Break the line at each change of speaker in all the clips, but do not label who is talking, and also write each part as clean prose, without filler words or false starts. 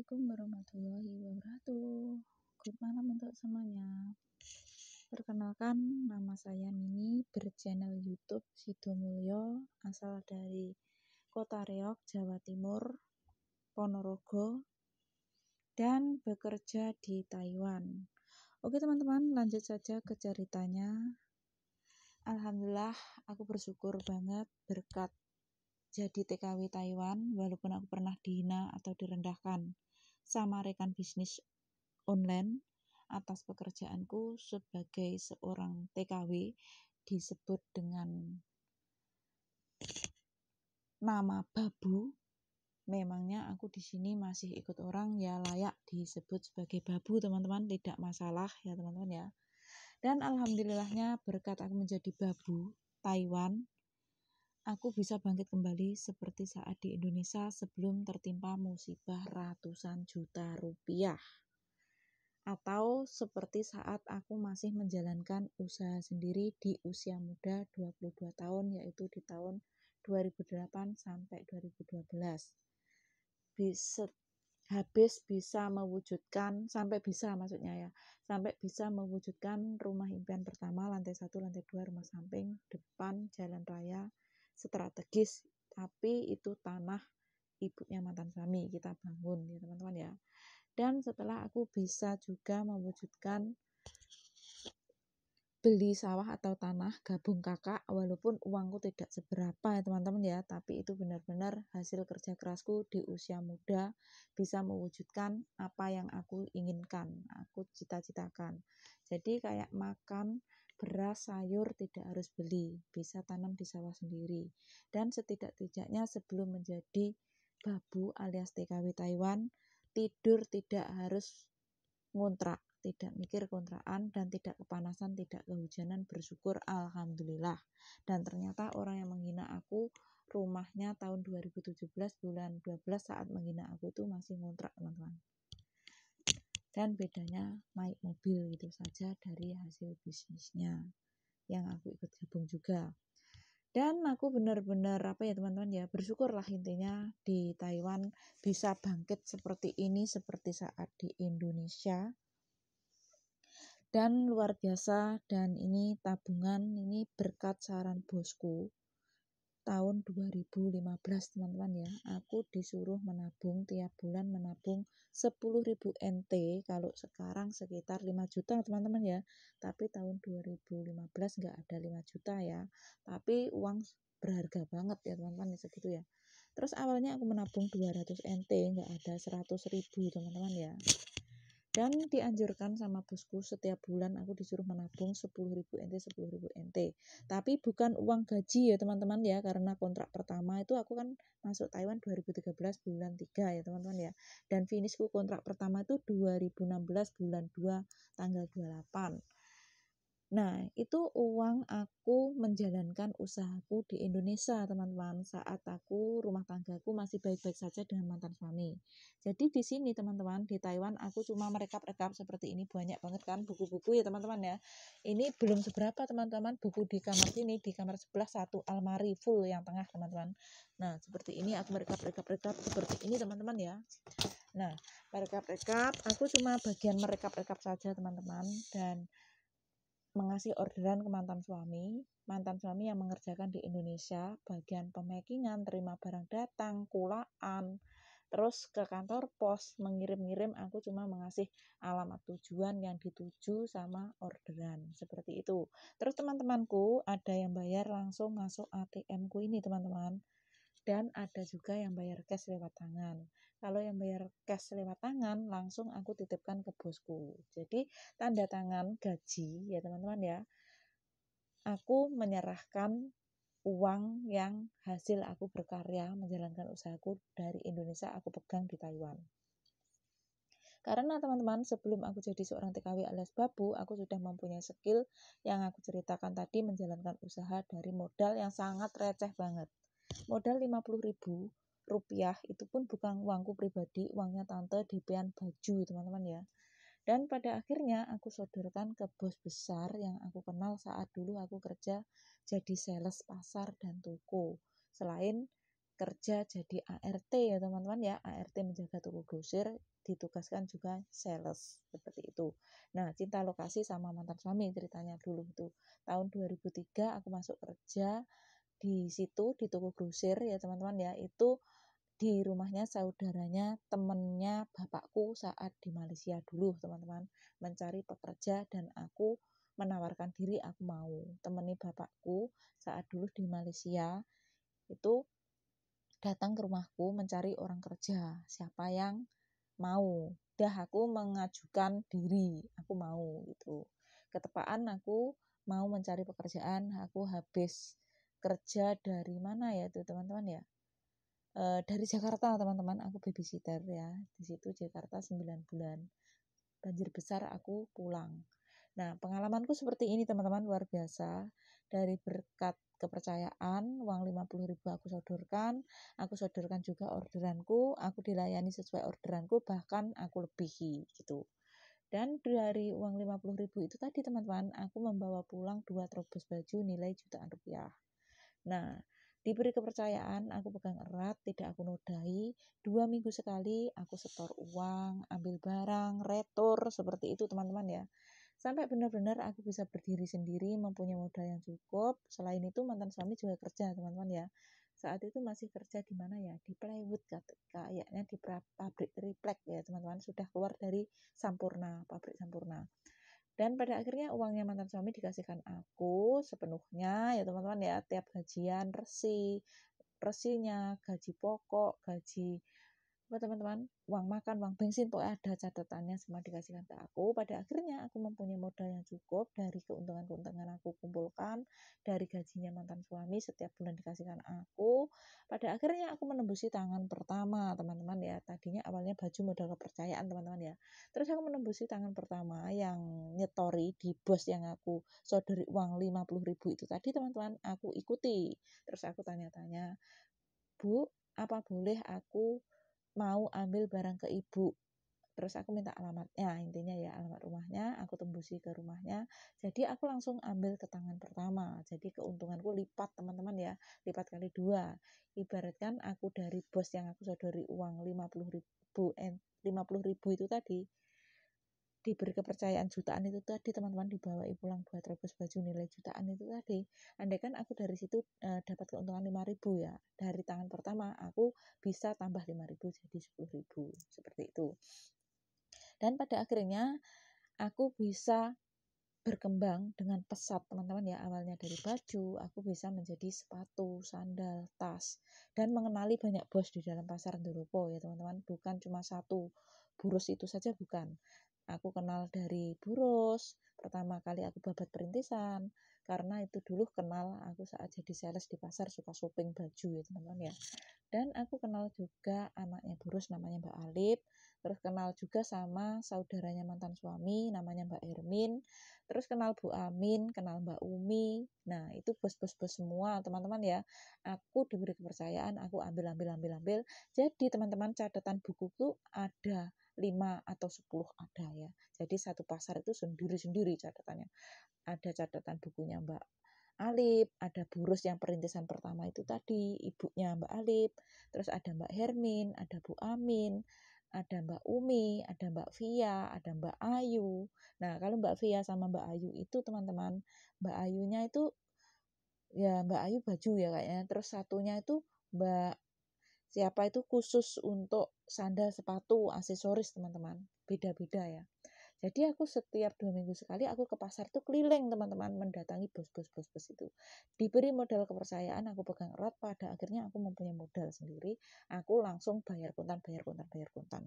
Assalamualaikum warahmatullahi wabarakatuh. Good malam untuk semuanya. Perkenalkan, nama saya Mini, berchannel YouTube Sido Mulyo, asal dari Kota Reog, Jawa Timur, Ponorogo, dan bekerja di Taiwan. Oke teman-teman, lanjut saja ke ceritanya. Alhamdulillah, aku bersyukur banget berkat jadi TKW Taiwan, walaupun aku pernah dihina atau direndahkan sama rekan bisnis online atas pekerjaanku sebagai seorang TKW, disebut dengan nama babu. Memangnya aku di sini masih ikut orang, ya layak disebut sebagai babu teman-teman, tidak masalah ya teman-teman ya. Dan alhamdulillahnya berkat aku menjadi babu Taiwan, aku bisa bangkit kembali seperti saat di Indonesia sebelum tertimpa musibah ratusan juta rupiah. Atau seperti saat aku masih menjalankan usaha sendiri di usia muda 22 tahun, yaitu di tahun 2008 sampai 2012. Habis bisa mewujudkan, sampai bisa mewujudkan rumah impian pertama, lantai 1, lantai 2, rumah samping, depan, jalan raya, strategis, tapi itu tanah ibunya mantan suami, kita bangun ya teman-teman ya. Dan setelah aku bisa juga mewujudkan beli sawah atau tanah gabung kakak, walaupun uangku tidak seberapa ya teman-teman ya, tapi itu benar-benar hasil kerja kerasku di usia muda, bisa mewujudkan apa yang aku inginkan, aku cita-citakan. Jadi kayak makan beras, sayur tidak harus beli, bisa tanam di sawah sendiri. Dan setidak-tidaknya sebelum menjadi babu alias TKW Taiwan, tidur tidak harus ngontrak, tidak mikir kontrakan, dan tidak kepanasan, tidak kehujanan, bersyukur alhamdulillah. Dan ternyata orang yang menghina aku, rumahnya tahun 2017 bulan 12 saat menghina aku itu masih ngontrak teman-teman. Dan bedanya naik mobil gitu saja dari hasil bisnisnya yang aku ikut gabung juga. Dan aku benar-benar teman-teman ya, bersyukurlah intinya di Taiwan bisa bangkit seperti ini, seperti saat di Indonesia. Dan luar biasa, dan ini tabungan, ini berkat saran bosku tahun 2015 teman-teman ya. Aku disuruh menabung tiap bulan, menabung 10.000 NT, kalau sekarang sekitar 5 juta teman-teman ya. Tapi tahun 2015 nggak ada 5 juta ya, tapi uang berharga banget ya teman-teman segitu ya. Terus awalnya aku menabung 200 NT, nggak ada 100.000 teman-teman ya. Dan dianjurkan sama bosku setiap bulan aku disuruh menabung 10.000 NT, 10.000 NT. Tapi bukan uang gaji ya teman-teman ya, karena kontrak pertama itu aku kan masuk Taiwan 2013 bulan 3 ya teman-teman ya. Dan finishku kontrak pertama itu 2016 bulan 2 tanggal 28. Nah, itu uang aku menjalankan usahaku di Indonesia, teman-teman. Saat aku, rumah tanggaku masih baik-baik saja dengan mantan suami. Jadi di sini, teman-teman, di Taiwan, aku cuma merekap-rekap seperti ini. Banyak banget kan buku-buku ya, teman-teman ya. Ini belum seberapa, teman-teman, buku di kamar sini. Di kamar sebelah satu almari full yang tengah, teman-teman. Nah, seperti ini aku merekap-rekap seperti ini, teman-teman ya. Nah, merekap-rekap, aku cuma bagian merekap-rekap saja, teman-teman. Dan mengasih orderan ke mantan suami yang mengerjakan di Indonesia, bagian pemakingan, terima barang datang, kulaan, terus ke kantor pos, mengirim-ngirim, aku cuma mengasih alamat tujuan yang dituju sama orderan, seperti itu. Terus teman-temanku ada yang bayar langsung masuk ATM ku ini teman-teman, dan ada juga yang bayar cash lewat tangan. Kalau yang bayar cash lewat tangan, langsung aku titipkan ke bosku. Jadi tanda tangan gaji ya teman-teman ya, aku menyerahkan uang yang hasil aku berkarya menjalankan usahaku dari Indonesia, aku pegang di Taiwan. Karena teman-teman, sebelum aku jadi seorang TKW alias babu, aku sudah mempunyai skill yang aku ceritakan tadi, menjalankan usaha dari modal yang sangat receh banget. Modal 50.000 rupiah, itu pun bukan uangku pribadi, uangnya tante DP-an baju teman-teman ya. Dan pada akhirnya aku sodorkan ke bos besar yang aku kenal saat dulu aku kerja jadi sales pasar dan toko. Selain kerja jadi ART ya teman-teman ya, ART menjaga toko grosir, ditugaskan juga sales seperti itu. Nah, cinta lokasi sama mantan suami ceritanya dulu itu. Tahun 2003 aku masuk kerja di situ di toko grosir ya teman-teman ya. Itu di rumahnya saudaranya temennya bapakku saat di Malaysia dulu teman-teman, mencari pekerja dan aku menawarkan diri aku mau temani bapakku saat dulu di Malaysia itu datang ke rumahku mencari orang kerja siapa yang mau. Dah aku mengajukan diri aku mau gitu, ketepaan aku mau mencari pekerjaan. Aku habis kerja dari mana ya itu teman-teman ya, dari Jakarta teman-teman, aku babysitter ya di situ Jakarta 9 bulan. Banjir besar aku pulang. Nah, pengalamanku seperti ini teman-teman, luar biasa. Dari berkat kepercayaan, uang 50.000 aku sodorkan juga orderanku, aku dilayani sesuai orderanku, bahkan aku lebihi gitu. Dan dari uang 50.000 itu tadi teman-teman, aku membawa pulang 2 trobos baju nilai jutaan rupiah. Nah, diberi kepercayaan, aku pegang erat, tidak aku nodai. 2 minggu sekali aku setor uang, ambil barang, retur, seperti itu teman-teman ya. Sampai benar-benar aku bisa berdiri sendiri, mempunyai modal yang cukup. Selain itu mantan suami juga kerja teman-teman ya. Saat itu masih kerja di mana ya? Di plywood kayaknya di pabrik triplek ya teman-teman. Sudah keluar dari Sampurna, pabrik Sampurna. Dan pada akhirnya uangnya mantan suami dikasihkan aku sepenuhnya ya teman-teman ya, tiap gajian resinya, gaji pokok, gaji apa teman-teman, uang makan, uang bensin, pokoknya ada catatannya semua dikasihkan ke aku. Pada akhirnya aku mempunyai modal yang cukup dari keuntungan-keuntungan aku kumpulkan, dari gajinya mantan suami setiap bulan dikasihkan aku. Pada akhirnya aku menembusi tangan pertama teman-teman ya. Tadinya awalnya baju modal kepercayaan teman-teman ya. Terus aku menembusi tangan pertama yang nyetori di bos yang aku sodori uang 50.000 itu tadi teman-teman, aku ikuti. Terus aku tanya-tanya, Bu, apa boleh aku mau ambil barang ke ibu? Terus aku minta alamatnya, intinya ya alamat rumahnya, aku tembusi ke rumahnya. Jadi aku langsung ambil ke tangan pertama. Jadi keuntunganku lipat teman-teman ya, lipat kali 2. Ibaratkan aku dari bos yang aku sodori uang 50.000 itu tadi, diberi kepercayaan jutaan itu tadi teman-teman, dibawa pulang 2 trobos baju nilai jutaan itu tadi. Andai kan aku dari situ dapat keuntungan 5.000 ya, dari tangan pertama aku bisa tambah 5.000 jadi 10.000 seperti itu. Dan pada akhirnya aku bisa berkembang dengan pesat teman-teman ya. Awalnya dari baju, aku bisa menjadi sepatu, sandal, tas, dan mengenali banyak bos di dalam pasar Ndoropo ya teman-teman. Bukan cuma satu Burus itu saja, bukan. Aku kenal dari Burus, pertama kali aku babat perintisan, karena itu dulu kenal aku saat jadi sales di pasar, suka shopping baju ya teman-teman ya. Dan aku kenal juga anaknya Burus namanya Mbak Alip, terus kenal juga sama saudaranya mantan suami namanya Mbak Ermin, terus kenal Bu Amin, kenal Mbak Umi. Nah, itu bos-bos semua teman-teman ya. Aku diberi kepercayaan, aku ambil. Jadi teman-teman, catatan bukuku ada 5 atau 10 ada ya. Jadi satu pasar itu sendiri-sendiri catatannya. Ada catatan bukunya Mbak Alip, ada Burus yang perintisan pertama itu tadi, ibunya Mbak Alip, terus ada Mbak Hermin, ada Bu Amin, ada Mbak Umi, ada Mbak Via, ada Mbak Ayu. Nah, kalau Mbak Via sama Mbak Ayu itu teman-teman, Mbak Ayunya itu ya Mbak Ayu baju ya kayaknya, terus satunya itu Mbak siapa itu khusus untuk sandal, sepatu, aksesoris teman-teman, beda-beda ya. Jadi aku setiap 2 minggu sekali aku ke pasar tuh keliling teman-teman, mendatangi bos-bos itu. Diberi modal kepercayaan, aku pegang erat, pada akhirnya aku mempunyai modal sendiri, aku langsung bayar kontan,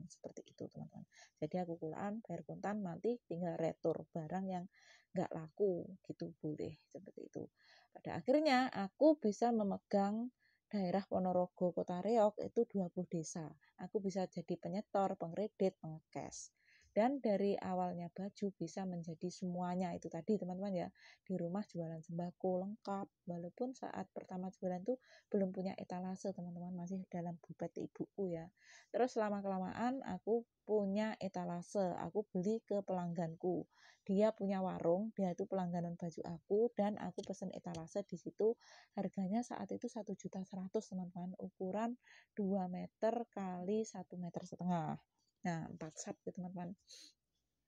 seperti itu teman-teman. Jadi aku pulang bayar kontan, nanti tinggal retur barang yang nggak laku gitu, boleh seperti itu. Pada akhirnya aku bisa memegang daerah Ponorogo, Kota Reok itu 20 desa. Aku bisa jadi penyetor, pengkredit, pengekes. Dan dari awalnya baju bisa menjadi semuanya itu tadi teman-teman ya. Di rumah jualan sembako lengkap. Walaupun saat pertama jualan tuh belum punya etalase teman-teman, masih dalam bubet ibuku ya. Terus lama-kelamaan aku punya etalase, aku beli ke pelangganku. Dia punya warung, dia itu pelangganan baju aku, dan aku pesen etalase di situ. Harganya saat itu 1.100.000 teman-teman, ukuran 2 meter kali 1,5 meter. Nah, 4 sap ya teman-teman.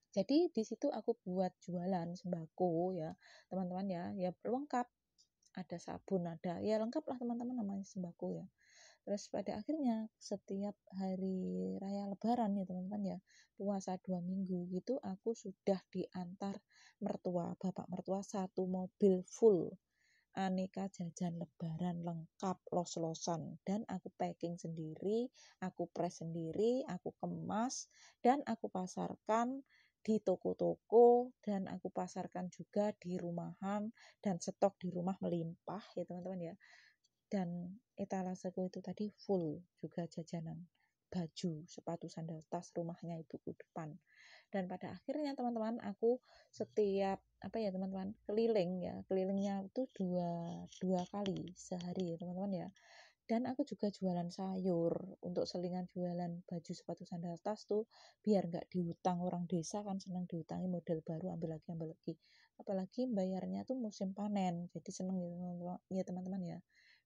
Jadi di situ aku buat jualan sembako ya teman-teman ya lengkap, ada sabun, ada ya lengkap lah teman-teman, namanya sembako ya. Terus pada akhirnya setiap hari raya lebaran ya teman-teman ya, puasa 2 minggu gitu, aku sudah diantar bapak mertua satu mobil full aneka jajan lebaran lengkap, los-losan, dan aku packing sendiri, aku press sendiri, aku kemas, dan aku pasarkan di toko-toko, dan aku pasarkan juga di rumahan, dan stok di rumah melimpah ya teman-teman ya. Dan etalaseku itu tadi full juga jajanan, baju, sepatu, sandal, tas, rumahnya ibuku depan. Dan pada akhirnya teman-teman, aku setiap teman-teman kelilingnya itu dua kali sehari ya teman-teman ya. Dan aku juga jualan sayur, untuk selingan jualan baju, sepatu, sandal, tas tuh biar nggak dihutang orang desa, kan senang dihutangi model baru, ambil lagi apalagi bayarnya tuh musim panen, jadi seneng ya teman-teman ya.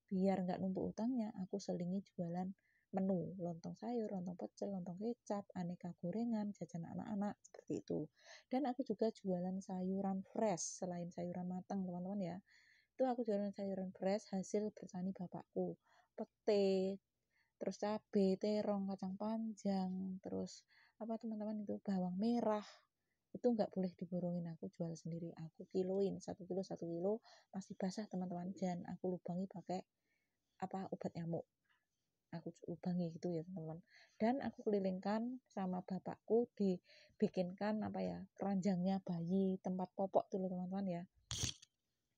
Biar nggak numpuk utangnya, aku selingi jualan menu, lontong sayur, lontong pecel, lontong kecap, aneka gorengan, jajan anak-anak, seperti itu. Dan aku juga jualan sayuran fresh, selain sayuran matang teman-teman ya. Itu aku jualan sayuran fresh hasil bertani bapakku. Pete, terus cabai, terong, kacang panjang, terus apa teman-teman itu, bawang merah, itu nggak boleh diborongin, aku jual sendiri, aku kiloin 1 kilo masih basah teman-teman, dan aku lubangi pakai obat nyamuk, aku lubangi gitu ya teman-teman. Dan aku kelilingkan sama bapakku, dibikinkan keranjangnya bayi, tempat popok tuh teman-teman ya,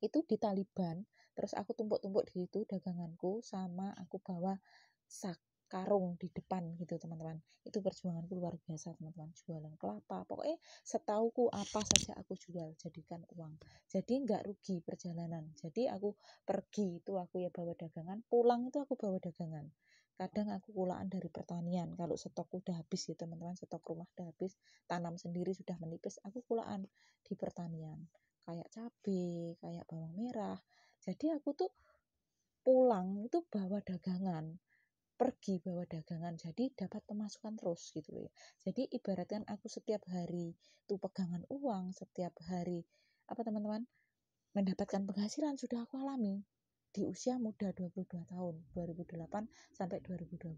itu di Taliban. Terus aku tumpuk-tumpuk di situ daganganku, sama aku bawa sak karung di depan gitu teman-teman. Itu perjuanganku luar biasa teman-teman, jualan kelapa, pokoknya setauku apa saja aku jual, jadikan uang. Jadi nggak rugi perjalanan. Jadi aku pergi itu aku ya bawa dagangan, pulang itu aku bawa dagangan. Kadang aku kulaan dari pertanian, kalau stok udah habis ya teman-teman, stok rumah udah habis, tanam sendiri sudah menipis, aku kulaan di pertanian, kayak cabai, kayak bawang merah. Jadi aku tuh pulang itu bawa dagangan, pergi bawa dagangan, jadi dapat pemasukan terus gitu loh ya. Jadi ibaratkan aku setiap hari tuh pegangan uang, setiap hari teman-teman mendapatkan penghasilan, sudah aku alami di usia muda 22 tahun, 2008 sampai 2012.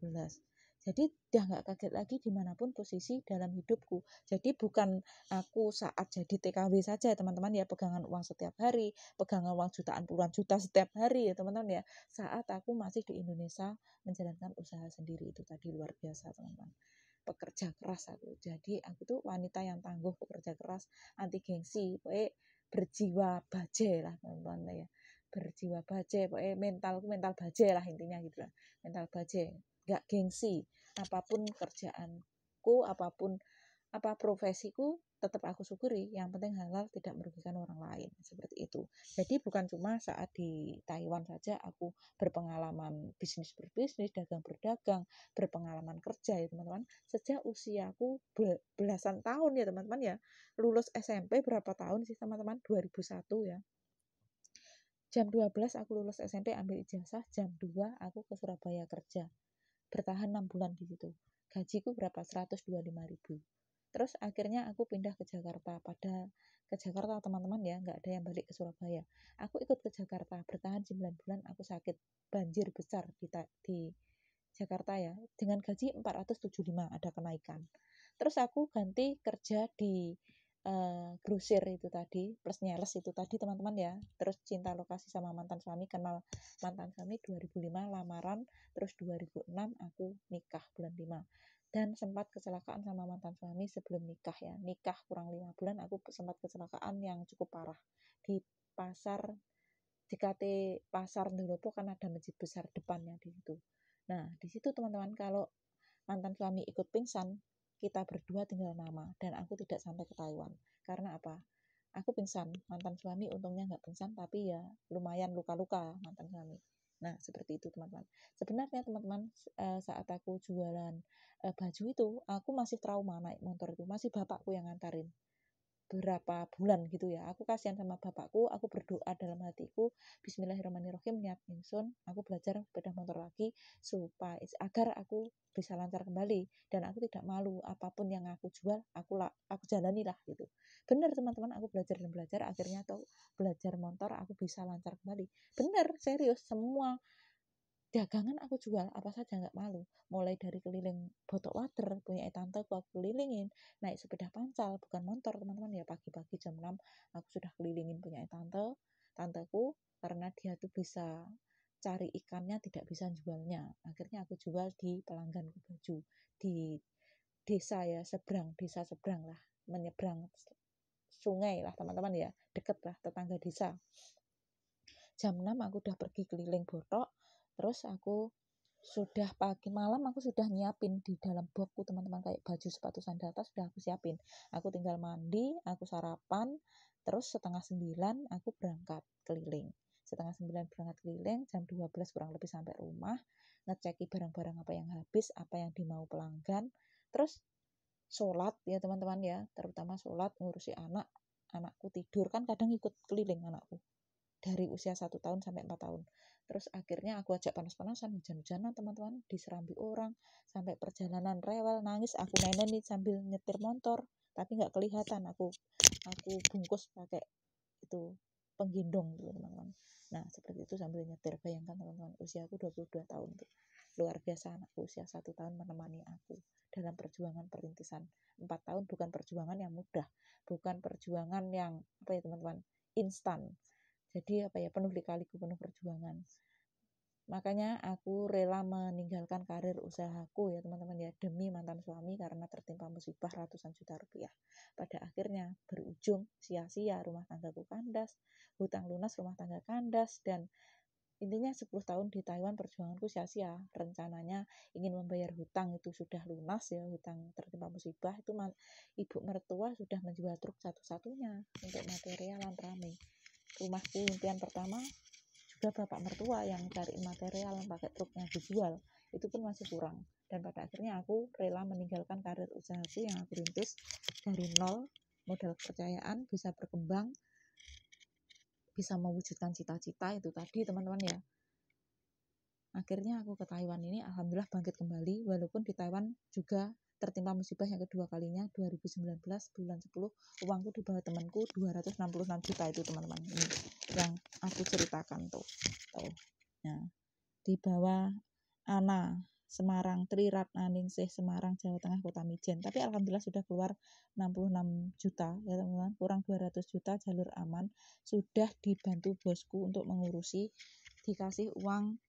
Jadi udah nggak kaget lagi dimanapun posisi dalam hidupku. Jadi bukan aku saat jadi TKW saja teman-teman ya, pegangan uang setiap hari, pegangan uang jutaan, puluhan juta setiap hari ya teman-teman ya. Saat aku masih di Indonesia menjalankan usaha sendiri, itu tadi luar biasa teman-teman. Pekerja keras aku. Jadi aku tuh wanita yang tangguh, pekerja keras, anti gengsi, pokoknya berjiwa baja lah teman-teman ya. Berjiwa baja, pokoknya mental baja lah intinya gitu lah. Mental baja, nggak gengsi. Apapun kerjaanku, apapun profesiku, tetap aku syukuri, yang penting halal, tidak merugikan orang lain, seperti itu. Jadi bukan cuma saat di Taiwan saja aku berpengalaman bisnis berbisnis, dagang berdagang, berpengalaman kerja ya teman-teman. Sejak usiaku belasan tahun ya teman-teman ya, lulus SMP berapa tahun sih teman-teman, 2001 ya. Jam 12 aku lulus SMP, ambil ijazah, jam 2 aku ke Surabaya kerja, bertahan 6 bulan di situ. Gajiku berapa? 125.000. Terus akhirnya aku pindah ke Jakarta. Ke Jakarta teman-teman ya, nggak ada yang balik ke Surabaya. Aku ikut ke Jakarta, bertahan 9 bulan, aku sakit banjir besar di Jakarta ya, dengan gaji 475 ada kenaikan. Terus aku ganti kerja di grosir itu tadi, plus nyales itu tadi teman-teman ya. Terus cinta lokasi sama mantan suami, kenal mantan suami 2005 lamaran, terus 2006 aku nikah bulan 5. Dan sempat kecelakaan sama mantan suami sebelum nikah ya. Nikah kurang 5 bulan aku sempat kecelakaan yang cukup parah di pasar, di KT Pasar Ndoropo, kan ada masjid besar depannya di situ. Nah, di situ teman-teman, kalau mantan suami ikut pingsan, kita berdua tinggal nama, dan aku tidak sampai ke Taiwan. Karena apa? Aku pingsan, mantan suami untungnya nggak pingsan, tapi ya lumayan luka-luka mantan suami. Nah, seperti itu teman-teman. Sebenarnya teman-teman, saat aku jualan baju itu, aku masih trauma naik motor itu, masih bapakku yang ngantarin. berapa bulan gitu ya. Aku kasihan sama bapakku, aku berdoa dalam hatiku, bismillahirrahmanirrahim, niat ingsun aku belajar sepeda motor lagi supaya agar aku bisa lancar kembali dan aku tidak malu apapun yang aku jual, aku jalani lah gitu. Bener teman-teman, aku belajar dan belajar, akhirnya tuh belajar motor aku bisa lancar kembali. Bener, serius, semua dagangan aku jual apa saja nggak malu, mulai dari keliling Botok Water punya tante aku kelilingin, naik sepeda pancal bukan motor teman-teman ya, pagi-pagi jam 6 aku sudah kelilingin punya tanteku karena dia tuh bisa cari ikannya tidak bisa jualnya, akhirnya aku jual di pelangganku baju di desa seberang lah, menyeberang sungai lah teman-teman ya, deket lah, tetangga desa. Jam 6 aku udah pergi keliling Botok, terus aku sudah pagi malam aku sudah nyiapin di dalam boxku teman-teman, kayak baju sepatu sandal tas sudah aku siapin, aku tinggal mandi, aku sarapan, terus 8:30 aku berangkat keliling, 8:30 berangkat keliling, jam 12 kurang lebih sampai rumah, ngeceki barang-barang apa yang habis, apa yang dimau pelanggan, terus sholat ya teman-teman ya, terutama sholat, ngurusi anakku tidur, kan kadang ikut keliling anakku dari usia 1 tahun sampai 4 tahun. Terus akhirnya aku ajak panas-panasan, hujan-hujanan teman-teman, diserambi orang, sampai perjalanan rewel, nangis aku nenek nih sambil nyetir motor, tapi nggak kelihatan, aku bungkus pakai itu penggendong gitu teman-teman. Nah seperti itu sambil nyetir, bayangkan teman-teman, usia aku 22 tahun tuh. Luar biasa, anakku usia 1 tahun menemani aku dalam perjuangan perintisan 4 tahun, bukan perjuangan yang mudah, bukan perjuangan yang apa ya teman-teman, instan. Jadi apa ya, penuh lika-liku, penuh perjuangan. Makanya aku rela meninggalkan karir usahaku ya teman-teman ya, demi mantan suami karena tertimpa musibah ratusan juta rupiah. Pada akhirnya berujung sia-sia, rumah tanggaku kandas, hutang lunas rumah tangga kandas, dan intinya 10 tahun di Taiwan perjuanganku sia-sia. Rencananya ingin membayar hutang itu sudah lunas ya, hutang tertimpa musibah itu ibu mertua sudah menjual truk satu-satunya untuk materialan rame. Rumahku impian pertama juga bapak mertua yang cari material pakai truknya dijual, itu pun masih kurang, dan pada akhirnya aku rela meninggalkan karir usahaku yang aku rintis dari nol, modal kepercayaan, bisa berkembang, bisa mewujudkan cita-cita itu tadi teman-teman ya. Akhirnya aku ke Taiwan ini alhamdulillah bangkit kembali, walaupun di Taiwan juga tertimpa musibah yang kedua kalinya 2019 bulan 10, uangku di bawah temanku 266 juta itu teman-teman, ini yang aku ceritakan tuh. Nah, di bawah Ana Semarang, Tri Ratnaningsih Semarang, Jawa Tengah, Kota Mijen. Tapi alhamdulillah sudah keluar 66 juta ya teman-teman, kurang 200 juta, jalur aman, sudah dibantu bosku untuk mengurusi, dikasih uang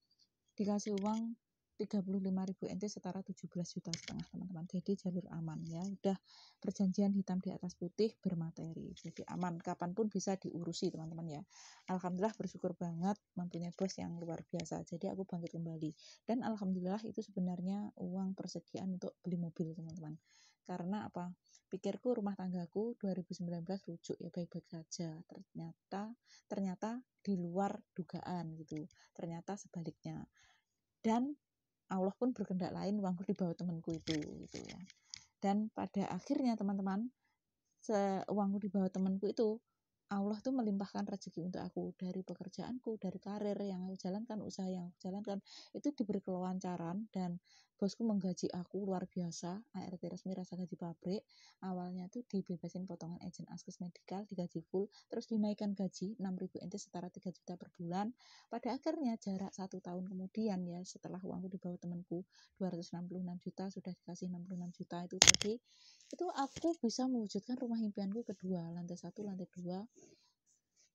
35.000 NT setara 17,5 juta teman-teman. Jadi jalur aman ya, udah perjanjian hitam di atas putih, bermateri, jadi aman, kapanpun bisa diurusi teman-teman ya. Alhamdulillah bersyukur banget mempunyai bos yang luar biasa, jadi aku bangkit kembali. Dan alhamdulillah itu sebenarnya uang persediaan untuk beli mobil teman-teman, karena apa, pikirku rumah tanggaku 2019 rujuk ya, baik-baik saja, ternyata di luar dugaan gitu, ternyata sebaliknya. Dan Allah pun berkehendak lain, uangku di bawah temanku itu gitu ya. Dan pada akhirnya teman-teman, uangku di bawah temanku itu, Allah tuh melimpahkan rezeki untuk aku dari pekerjaanku, dari karir yang aku jalankan, usaha yang aku jalankan, itu diberi kelancaran, dan bosku menggaji aku luar biasa, ART resmi rasa gaji pabrik. Awalnya tuh dibebasin potongan agent askes medikal, digaji full, terus dinaikkan gaji 6.000 NT setara 3 juta per bulan. Pada akhirnya jarak 1 tahun kemudian ya, setelah uangku di bawah temanku 266 juta, sudah dikasih 66 juta itu tadi, itu aku bisa mewujudkan rumah impianku kedua, lantai 1, lantai 2,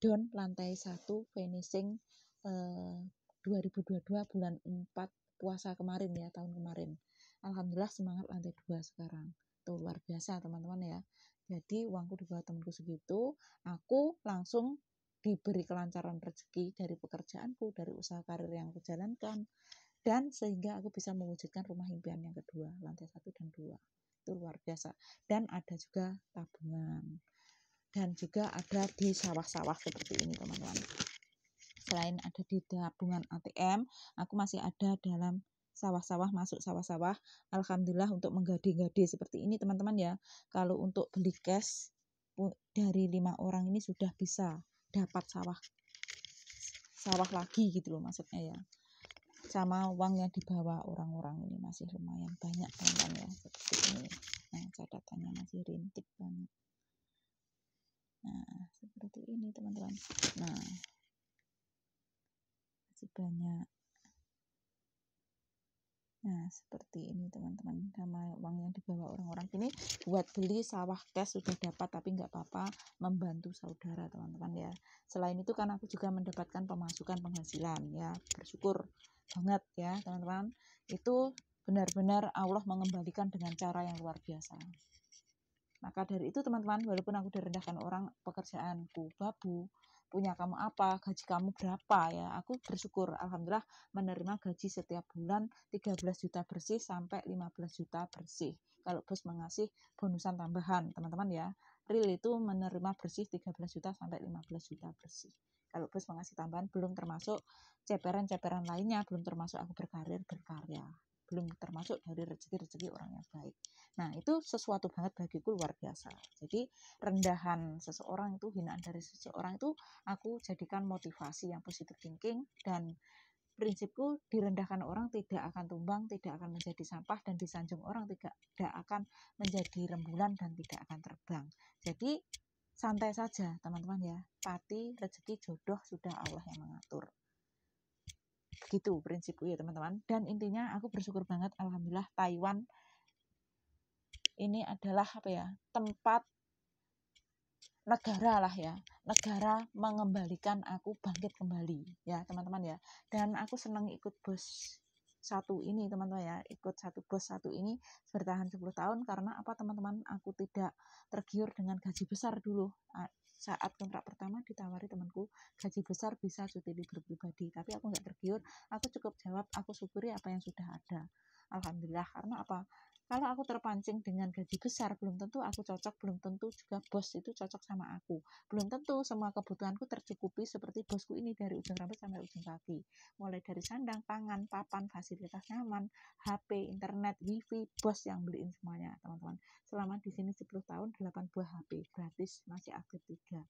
don lantai 1, finishing 2022 bulan 4 puasa kemarin ya, tahun kemarin. Alhamdulillah semangat lantai 2 sekarang. Tuh luar biasa teman-teman ya. Jadi uangku di bawah temanku segitu, aku langsung diberi kelancaran rezeki dari pekerjaanku, dari usaha karir yang aku jalankan, dan sehingga aku bisa mewujudkan rumah impian yang kedua, lantai 1 dan 2. Itu luar biasa. Dan ada juga tabungan, dan juga ada di sawah-sawah seperti ini teman-teman. Selain ada di tabungan ATM, aku masih ada dalam sawah-sawah, masuk sawah-sawah, alhamdulillah, untuk menggade-gade seperti ini teman-teman ya. Kalau untuk beli cash dari 5 orang ini sudah bisa dapat sawah lagi gitu loh maksudnya ya. Sama uang yang dibawa orang-orang ini masih lumayan banyak teman-teman ya, seperti ini. Nah, catatannya masih rintik banget. Nah, seperti ini teman-teman. Nah, masih banyak. Nah, seperti ini teman-teman, sama uang yang dibawa orang-orang ini buat beli sawah cash sudah dapat, tapi nggak apa-apa, membantu saudara teman-teman ya. Selain itu kan aku juga mendapatkan pemasukan penghasilan ya, bersyukur banget ya teman-teman. Itu benar-benar Allah mengembalikan dengan cara yang luar biasa. Maka dari itu teman-teman, walaupun aku direndahkan orang, pekerjaanku babu, punya kamu apa, gaji kamu berapa ya, aku bersyukur alhamdulillah menerima gaji setiap bulan 13 juta bersih sampai 15 juta bersih. Kalau bos mengasih bonusan tambahan teman-teman ya, real itu menerima bersih 13 juta sampai 15 juta bersih. Kalau bos mengasih tambahan belum termasuk ceperan-ceperan lainnya, belum termasuk aku berkarir berkarya, belum termasuk dari rezeki-rezeki orang yang baik. Nah, itu sesuatu banget bagiku, luar biasa. Jadi, rendahan seseorang itu, hinaan dari seseorang itu, aku jadikan motivasi yang positive thinking, dan prinsipku direndahkan orang tidak akan tumbang, tidak akan menjadi sampah, dan disanjung orang tidak akan menjadi rembulan dan tidak akan terbang. Jadi, santai saja teman-teman ya. Pati, rezeki, jodoh sudah Allah yang mengatur. Begitu prinsipku ya teman-teman. Dan intinya aku bersyukur banget, alhamdulillah Taiwan ini adalah tempat negara lah ya, negara mengembalikan aku bangkit kembali ya teman-teman ya. Dan aku senang ikut bos satu ini teman-teman ya, ikut bos satu ini bertahan 10 tahun karena apa teman-teman, aku tidak tergiur dengan gaji besar dulu. Saat kontrak pertama ditawari temanku gaji besar bisa cuti libur pribadi, tapi aku nggak tergiur, aku cukup jawab aku syukuri apa yang sudah ada. Alhamdulillah, karena apa? Kalau aku terpancing dengan gaji besar, belum tentu aku cocok, belum tentu juga bos itu cocok sama aku. Belum tentu semua kebutuhanku tercukupi seperti bosku ini dari ujung rambut sampai ujung kaki. Mulai dari sandang, pangan, papan, fasilitas nyaman, HP, internet, wifi, bos yang beliin semuanya, teman-teman. Selama di sini 10 tahun, 8 buah HP gratis, masih aktif 3.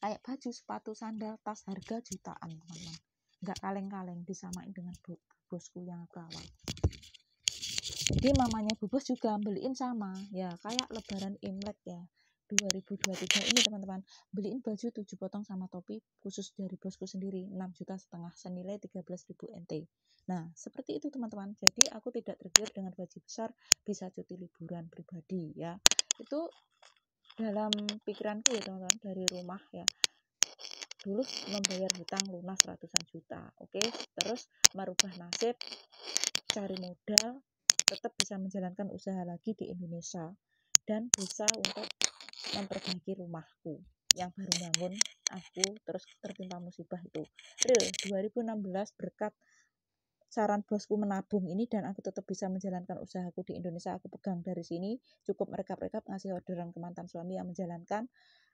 Kayak baju, sepatu, sandal, tas harga jutaan, teman-teman. Nggak kaleng-kaleng disamain dengan bosku yang awal. Jadi mamanya Bu Bos juga beliin sama ya, kayak lebaran Imlek ya 2023 ini teman-teman, beliin baju 7 potong sama topi khusus dari bosku sendiri 6,5 juta senilai 13.000 NT. Nah seperti itu teman-teman, jadi aku tidak tergiur dengan gaji besar, bisa cuti liburan pribadi ya. Itu dalam pikiranku ya teman-teman, dari rumah ya, dulu membayar hutang lunas ratusan juta, oke, terus merubah nasib, cari modal, tetap bisa menjalankan usaha lagi di Indonesia dan bisa untuk memperbaiki rumahku yang baru bangun aku, terus tertimpa musibah itu. Real 2016 berkat saran bosku menabung ini dan aku tetap bisa menjalankan usahaku di Indonesia, aku pegang dari sini, cukup merekap-rekap ngasih orderan ke mantan suami yang menjalankan.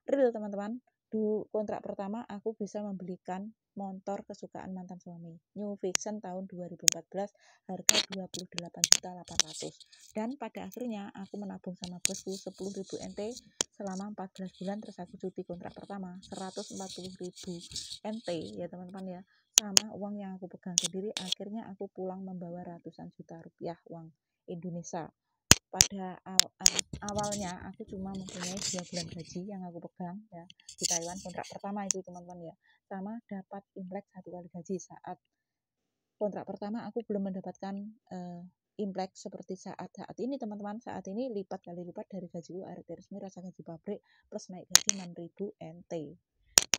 Real teman-teman, di kontrak pertama aku bisa membelikan motor kesukaan mantan suami, New Vision tahun 2014, harga 28.800.000. Dan pada akhirnya aku menabung sama bosku 10.000 NT selama 14 bulan, terus aku cuti kontrak pertama 140.000 NT ya teman-teman ya, sama uang yang aku pegang sendiri. Akhirnya aku pulang membawa ratusan juta rupiah uang Indonesia. Pada awalnya aku cuma mempunyai 2 bulan gaji yang aku pegang ya di Taiwan, kontrak pertama itu teman-teman ya, sama dapat Imlek 1 kali gaji. Saat kontrak pertama aku belum mendapatkan Imlek seperti saat ini teman-teman. Saat ini kali lipat dari gajiku ART resmi rasa gaji pabrik plus naik gaji 6.000 NT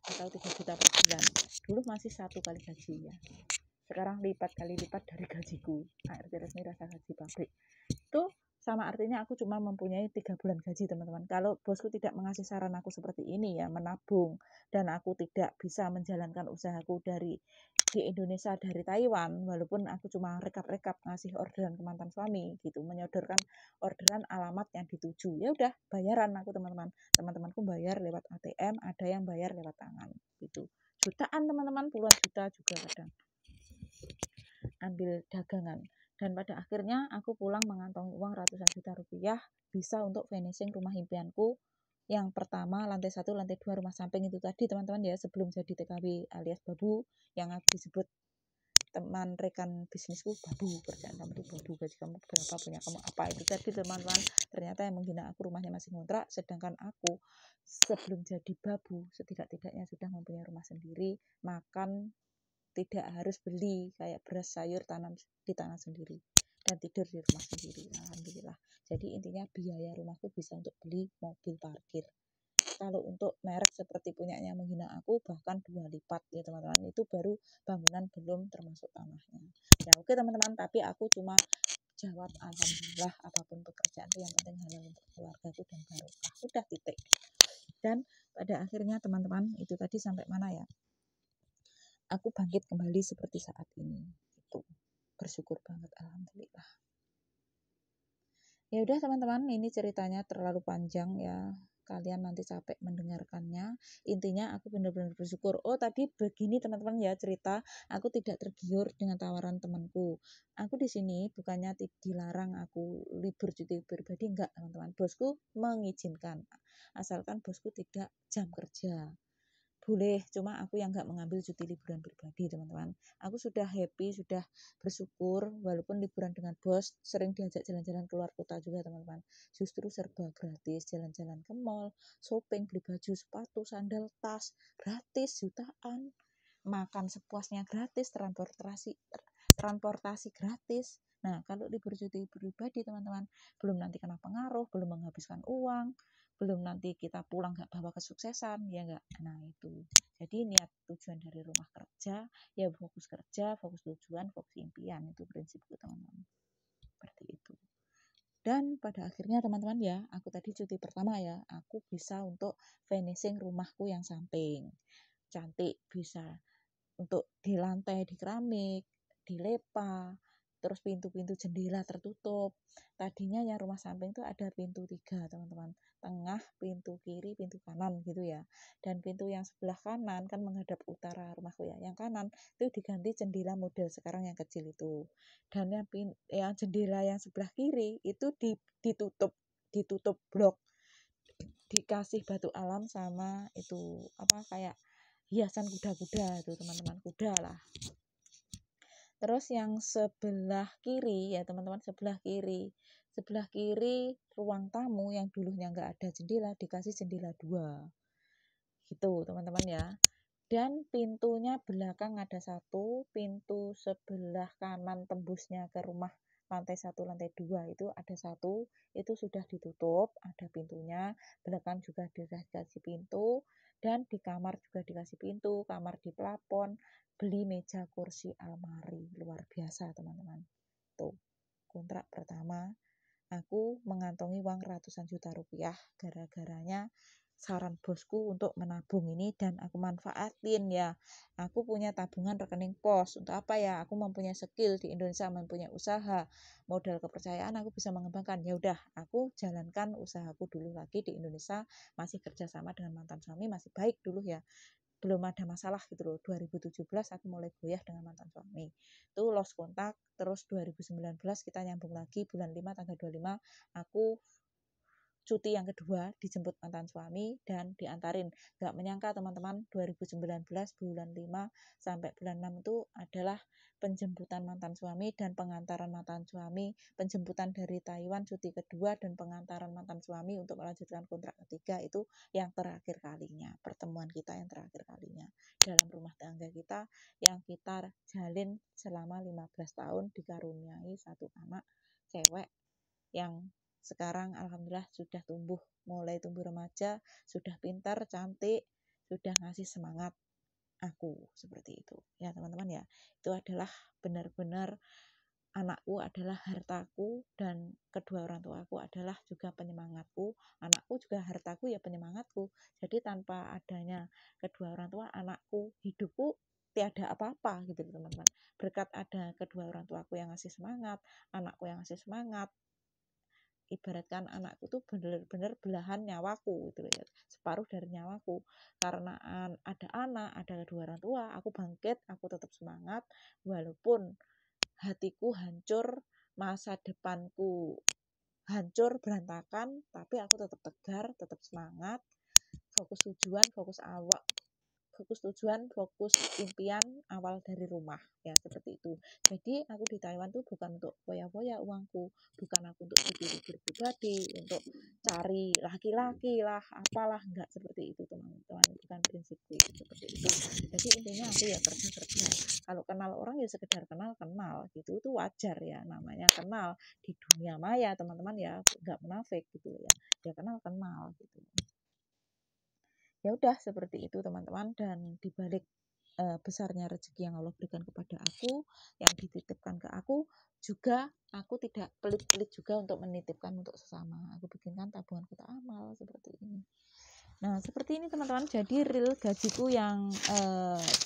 atau 3 juta per bulan. Dulu masih 1 kali gaji ya, sekarang kali lipat dari gajiku ART resmi rasa gaji pabrik. Itu sama artinya aku cuma mempunyai 3 bulan gaji teman-teman. Kalau bosku tidak mengasih saran aku seperti ini ya, menabung, dan aku tidak bisa menjalankan usahaku di Indonesia dari Taiwan, walaupun aku cuma rekap-rekap ngasih orderan ke mantan suami gitu, menyodorkan orderan alamat yang dituju, ya udah bayaran aku teman-teman. Teman-temanku bayar lewat ATM, ada yang bayar lewat tangan gitu. Jutaan teman-teman, puluhan juta juga kadang ambil dagangan. Dan pada akhirnya aku pulang mengantongi uang ratusan juta rupiah, bisa untuk finishing rumah impianku Yang pertama lantai 1, lantai 2 rumah samping itu tadi teman-teman ya, sebelum jadi TKW alias babu, yang aku disebut teman rekan bisnisku babu, kerjaan kamu itu babu, gaji kamu berapa, punya kamu apa, itu tadi teman-teman. Ternyata yang menghina aku rumahnya masih ngontrak, sedangkan aku sebelum jadi babu setidak-tidaknya sudah mempunyai rumah sendiri, makan tidak harus beli kayak beras sayur tanam di tanah sendiri, dan tidur di rumah sendiri, alhamdulillah. Jadi intinya biaya rumahku bisa untuk beli mobil parkir. Kalau untuk merek seperti punyanya menghina aku bahkan 2 lipat ya teman-teman, itu baru bangunan belum termasuk tanahnya ya. Oke teman-teman, tapi aku cuma jawab alhamdulillah, apapun pekerjaan itu yang penting halal untuk keluargaku dan barokah, udah titik. Dan pada akhirnya teman-teman, itu tadi sampai mana ya, aku bangkit kembali seperti saat ini, itu bersyukur banget, alhamdulillah. Ya udah teman-teman, ini ceritanya terlalu panjang ya, kalian nanti capek mendengarkannya. Intinya aku benar-benar bersyukur. Oh tadi begini teman-teman ya cerita, aku tidak tergiur dengan tawaran temanku. Aku di sini bukannya dilarang aku libur cuti pribadi, enggak teman-teman. Bosku mengizinkan, asalkan bosku tidak jam kerja. Boleh, cuma aku yang nggak mengambil cuti liburan pribadi teman-teman. Aku sudah happy, sudah bersyukur, walaupun liburan dengan bos, sering diajak jalan-jalan keluar kota juga teman-teman. Justru serba gratis, jalan-jalan ke mall, shopping, beli baju, sepatu, sandal, tas, gratis, jutaan. Makan sepuasnya gratis, transportasi gratis. Nah, kalau libur cuti pribadi teman-teman, belum nanti kena pengaruh, belum menghabiskan uang, belum nanti kita pulang nggak bawa kesuksesan, ya nggak. Nah itu, jadi niat tujuan dari rumah kerja ya fokus kerja, fokus tujuan, fokus impian, itu prinsipku teman-teman, seperti itu. Dan pada akhirnya teman-teman ya, aku tadi cuti pertama ya, aku bisa untuk finishing rumahku yang samping cantik, bisa untuk di lantai di keramik, di lepa, terus pintu-pintu jendela tertutup. Tadinya yang rumah samping itu ada pintu 3 teman-teman, tengah, pintu kiri, pintu kanan gitu ya. Dan pintu yang sebelah kanan kan menghadap utara rumahku ya, yang kanan itu diganti jendela model sekarang yang kecil itu. Dan yang jendela yang sebelah kiri itu ditutup blok, dikasih batu alam sama itu apa kayak hiasan kuda-kuda itu teman-teman, kuda lah. Terus yang sebelah kiri ya teman-teman, sebelah kiri ruang tamu yang dulunya nggak ada jendela dikasih jendela 2 gitu teman-teman ya. Dan pintunya belakang ada 1, pintu sebelah kanan tembusnya ke rumah lantai 1, lantai 2 itu ada 1, itu sudah ditutup, ada pintunya. Belakang juga dikasih pintu, dan di kamar juga dikasih pintu, kamar di plafon, beli meja, kursi, almari, luar biasa teman-teman. Tuh, kontrak pertama, aku mengantongi uang ratusan juta rupiah gara-garanya saran bosku untuk menabung ini, dan aku manfaatin ya. Aku punya tabungan rekening pos. Untuk apa ya? Aku mempunyai skill di Indonesia, mempunyai usaha, modal kepercayaan, aku bisa mengembangkan. Ya udah, aku jalankan usahaku dulu lagi di Indonesia, masih kerjasama dengan mantan suami, masih baik dulu ya. Belum ada masalah gitu loh. 2017 aku mulai goyah dengan mantan suami. Itu lost kontak, terus 2019 kita nyambung lagi, bulan 5 tanggal 25 aku cuti yang kedua dijemput mantan suami dan diantarin. Gak menyangka teman-teman, 2019 bulan 5 sampai bulan 6 itu adalah penjemputan mantan suami dan pengantaran mantan suami, penjemputan dari Taiwan cuti kedua, dan pengantaran mantan suami untuk melanjutkan kontrak ketiga. Itu yang terakhir kalinya, pertemuan kita yang terakhir kalinya dalam rumah tangga kita yang kita jalin selama 15 tahun, dikaruniai 1 anak cewek yang sekarang alhamdulillah sudah mulai tumbuh remaja, sudah pintar, cantik, sudah ngasih semangat aku, seperti itu ya teman-teman ya. Itu adalah benar-benar, anakku adalah hartaku, dan kedua orang tuaku adalah juga penyemangatku. Anakku juga hartaku ya penyemangatku. Jadi tanpa adanya kedua orang tua, anakku, hidupku tiada apa-apa gitu teman-teman. Berkat ada kedua orang tuaku yang ngasih semangat, anakku yang ngasih semangat, ibaratkan anakku tuh bener-bener belahan nyawaku gitu ya, separuh dari nyawaku. Karena ada anak, ada kedua orang tua, aku bangkit, aku tetap semangat walaupun hatiku hancur, masa depanku hancur berantakan, tapi aku tetap tegar, tetap semangat, fokus tujuan, fokus impian awal dari rumah ya, seperti itu. Jadi aku di Taiwan tuh bukan untuk foya-foya uangku, bukan aku untuk libur pribadi, untuk cari laki-laki lah, apalah, enggak seperti itu teman-teman, bukan prinsipku seperti itu. Jadi intinya aku ya kerja. Kalau kenal orang ya sekedar kenal gitu, itu wajar ya, namanya kenal di dunia maya teman-teman ya, enggak munafik gitu ya kenal gitu. Ya udah seperti itu teman-teman, dan dibalik besarnya rezeki yang Allah berikan kepada aku, yang dititipkan ke aku, juga aku tidak pelit-pelit juga untuk menitipkan untuk sesama. Aku bikinkan tabungan kotak amal seperti ini. Nah seperti ini teman-teman, jadi real gajiku yang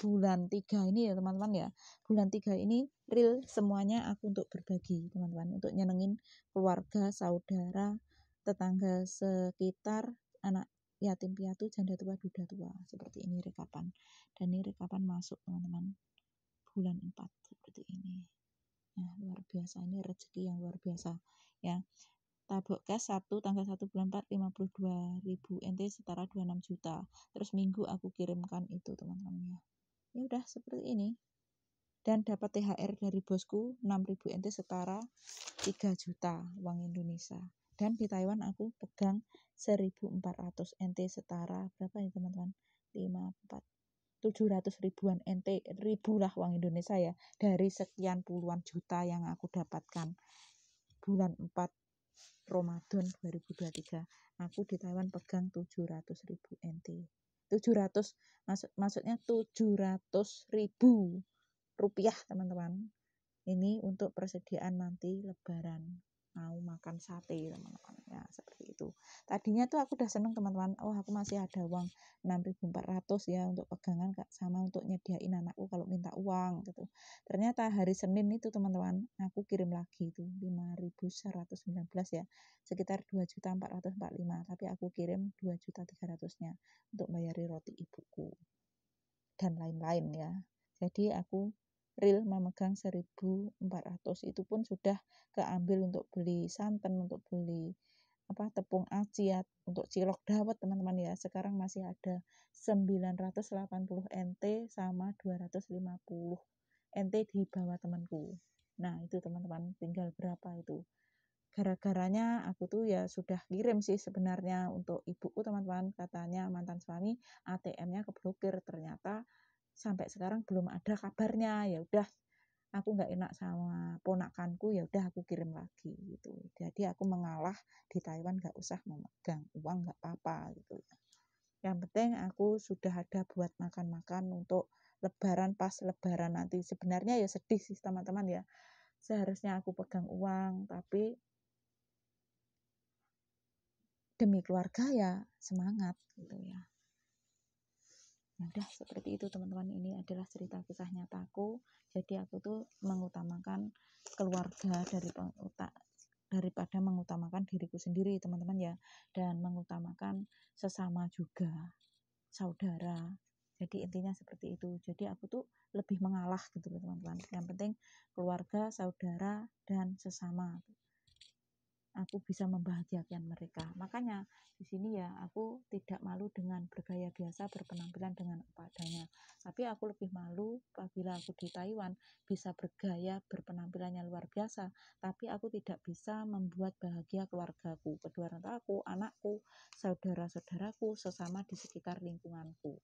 bulan 3 ini ya teman-teman ya, bulan 3 ini real semuanya aku untuk berbagi teman-teman, untuk nyenengin keluarga, saudara, tetangga sekitar, anak yatim piatu, janda tua, duda tua. Seperti ini rekapan, dan ini rekapan masuk teman-teman bulan 4 seperti ini. Nah luar biasa, ini rezeki yang luar biasa ya. Tabok cash Sabtu tanggal 1 bulan 4 52.000 NT setara 26 juta. Terus minggu aku kirimkan itu teman-teman ya. Ya udah seperti ini. Dan dapat THR dari bosku 6.000 NT setara 3 juta uang Indonesia. Dan di Taiwan aku pegang 1.400 NT setara berapa ya teman-teman? 54 700 ribuan NT, ribu lah uang Indonesia ya, dari sekian puluhan juta yang aku dapatkan bulan 4 Ramadan 2023. Aku di Taiwan pegang 700.000 NT. 700 maksudnya 700.000 rupiah teman-teman. Ini untuk persediaan nanti lebaran, mau makan sate teman-teman ya, seperti itu. Tadinya tuh aku udah seneng teman-teman, oh aku masih ada uang 6.400 ya untuk pegangan sama untuk nyediain anakku kalau minta uang gitu. Ternyata hari Senin itu teman-teman aku kirim lagi itu 5.119 ya, sekitar 2.445, tapi aku kirim 2.300-nya untuk bayari roti ibuku dan lain-lain ya. Jadi aku real memegang 1.400, itu pun sudah keambil untuk beli santan, untuk beli tepung aci, untuk cilok dawet teman-teman ya. Sekarang masih ada 980 NT sama 250 NT di bawah temanku. Nah itu teman-teman, tinggal berapa itu. Gara-garanya aku tuh ya sudah kirim sih sebenarnya untuk ibuku teman-teman, katanya mantan suami ATM-nya keblokir, ternyata sampai sekarang belum ada kabarnya. Ya udah aku nggak enak sama ponakanku, ya udah aku kirim lagi gitu. Jadi aku mengalah, di Taiwan nggak usah memegang uang, nggak apa-apa gitu. Yang penting aku sudah ada buat makan-makan untuk lebaran, pas lebaran nanti. Sebenarnya ya sedih sih teman-teman ya, seharusnya aku pegang uang, tapi demi keluarga ya semangat gitu ya. Nah, udah seperti itu teman-teman, ini adalah cerita kisah nyataku. Jadi aku tuh mengutamakan keluarga daripada mengutamakan diriku sendiri teman-teman ya, dan mengutamakan sesama juga, saudara. Jadi intinya seperti itu. Jadi aku tuh lebih mengalah gitu loh teman-teman. Yang penting keluarga, saudara, dan sesama, aku bisa membahagiakan mereka. Makanya di sini ya aku tidak malu dengan bergaya biasa, berpenampilan dengan apa adanya. Tapi aku lebih malu apabila aku di Taiwan bisa bergaya, berpenampilannya luar biasa, tapi aku tidak bisa membuat bahagia keluargaku, kedua orang tuaku, anakku, saudara-saudaraku, sesama di sekitar lingkunganku.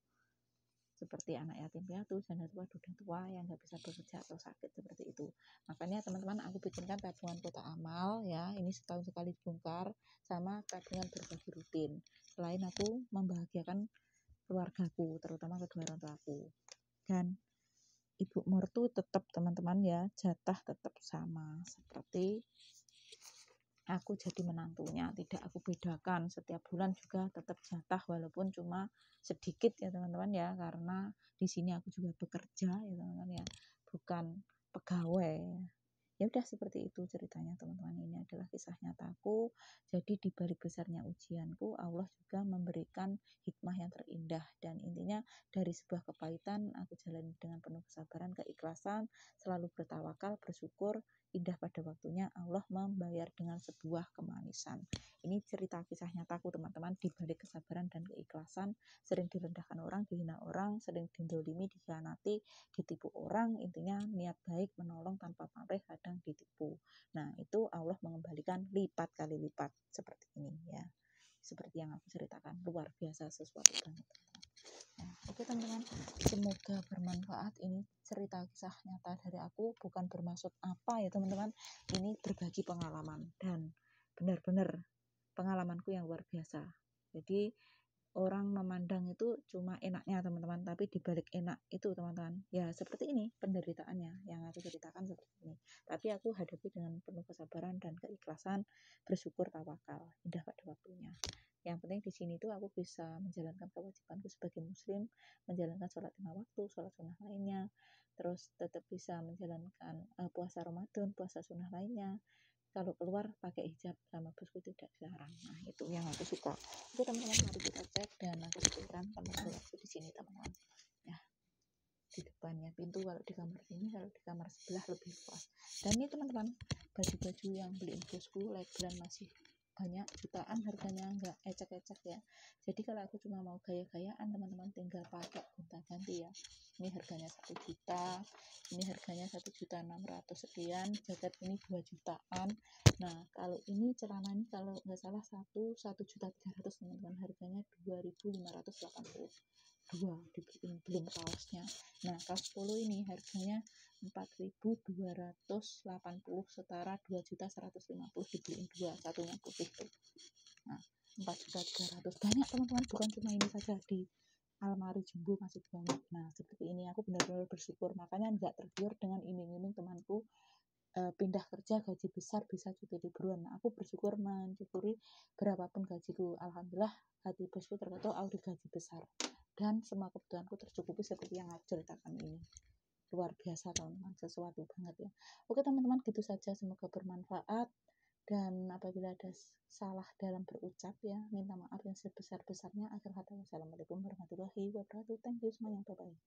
Seperti anak yatim piatu, janda tua, duda tua yang nggak bisa bekerja atau sakit, seperti itu. Makanya teman-teman aku bikinkan tabungan kotak amal ya, ini setahun sekali dibongkar, sama tabungan berbagi rutin. Selain aku membahagiakan keluargaku, terutama kedua orang tuaku. Dan ibu mertu tetap teman-teman ya, jatah tetap sama seperti aku jadi menantunya, tidak aku bedakan, setiap bulan juga tetap jatah walaupun cuma sedikit ya teman-teman ya, karena di sini aku juga bekerja ya teman-teman ya, bukan pegawai. Ya udah seperti itu ceritanya teman-teman, ini adalah kisah nyataku. Jadi di balik besarnya ujianku, Allah juga memberikan hikmah yang terindah, dan intinya dari sebuah kepahitan aku jalani dengan penuh kesabaran, keikhlasan, selalu bertawakal, bersyukur. Indah pada waktunya Allah membayar dengan sebuah kemanisan. Ini cerita kisah nyataku teman-teman. Di balik kesabaran dan keikhlasan, sering direndahkan orang, dihina orang, sering didolimi, dikhianati, ditipu orang, intinya niat baik menolong tanpa pamrih kadang ditipu. Nah, itu Allah mengembalikan lipat kali lipat seperti ini ya. Seperti yang aku ceritakan, luar biasa sesuatu banget. Nah, oke teman-teman, semoga bermanfaat. Ini cerita kisah nyata dari aku, bukan bermaksud apa ya teman-teman. Ini berbagi pengalaman dan benar-benar pengalamanku yang luar biasa. Jadi orang memandang itu cuma enaknya teman-teman, tapi dibalik enak itu teman-teman ya seperti ini penderitaannya yang aku ceritakan seperti ini, tapi aku hadapi dengan penuh kesabaran dan keikhlasan, bersyukur, tawakal, indah pada waktunya. Yang penting di sini tuh aku bisa menjalankan kewajibanku sebagai muslim, menjalankan sholat 5 waktu, sholat sunnah lainnya, terus tetap bisa menjalankan puasa Ramadan, puasa sunnah lainnya. Kalau keluar pakai hijab sama bosku tidak dilarang. Nah, itu yang aku suka. Oke teman-teman, mari kita cek, dan aku sebutkan teman aku di sini teman-teman. Ya, di depannya pintu, kalau di kamar sini, kalau di kamar sebelah lebih luas. Dan ini teman-teman, baju-baju yang beliin bosku lebaran masih banyak, jutaan harganya, nggak ecek-ecek ya. Jadi kalau aku cuma mau gaya-gayaan teman-teman, tinggal pakai gonta-ganti ya. Ini harganya 1 juta, ini harganya 1.600.000 sekian, jaket ini 2 jutaan. Nah, kalau ini celana ini kalau nggak salah 1.300.000 teman-teman, harganya 2.580. Dibeliin belum kaosnya. Nah, kaos polo ini harganya 4.280, setara 2.150.000, dibeliin 2, satunya putih tuh. Nah, 4.300.000 banyak teman-teman, bukan cuma ini saja, di almari jumbo masih banyak. Nah, seperti ini aku benar-benar bersyukur, makanya nggak tergiur dengan iming-iming temanku pindah kerja gaji besar bisa cuti liburan. Nah, aku bersyukur mensyukuri berapapun gajiku, alhamdulillah hati bosku terketuk aku gaji besar, dan semua kebutuhanku tercukupi seperti yang aku ceritakan ini. Luar biasa teman-teman, sesuatu banget ya. Oke teman-teman, gitu saja, semoga bermanfaat, dan apabila ada salah dalam berucap ya, minta maaf yang sebesar-besarnya. Akhir kata, wassalamualaikum warahmatullahi wabarakatuh. Thank you semuanya, bye bye.